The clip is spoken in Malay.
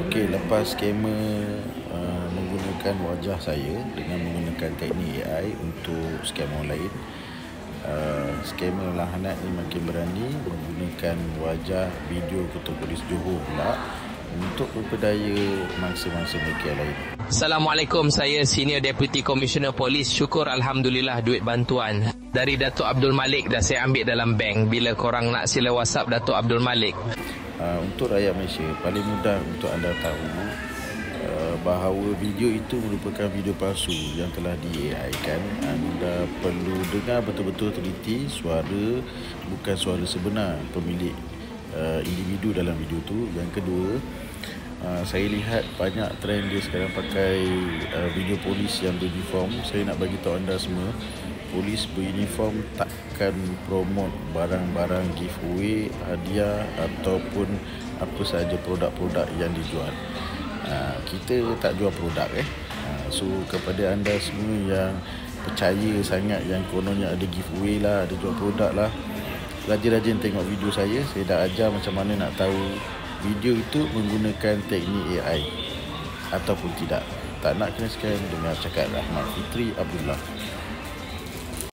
Okey, lepas skamer menggunakan wajah saya dengan menggunakan teknik AI untuk scam orang lain, skamer lahanat ni makin berani menggunakan wajah video Ketua Polis Johor pula untuk memperdaya mangsa-mangsa mereka lain. Assalamualaikum, saya Senior Deputy Commissioner Polis. Syukur Alhamdulillah duit bantuan dari Datuk Abdul Malik dah saya ambil dalam bank. Bila korang nak sila WhatsApp Datuk Abdul Malik. Untuk rakyat Malaysia, paling mudah untuk anda tahu bahawa video itu merupakan video palsu yang telah di-AI kan. Anda perlu dengar betul-betul teliti suara, bukan suara sebenar pemilik individu dalam video tu. Yang kedua, saya lihat banyak trend dia sekarang pakai video polis yang beruniform. Saya nak bagi tahu anda semua, polis beruniform takkan promote barang-barang giveaway, hadiah ataupun apa sahaja produk-produk yang dijual. Kita tak jual produk So kepada anda semua yang percaya sangat yang kononnya ada giveaway lah, ada jual produk lah, rajin-rajin tengok video saya. Saya dah ajar macam mana nak tahu video itu menggunakan teknik AI ataupun tidak. Tak nak kena scam, dengar cakap Rahmat Fitri Abdullah.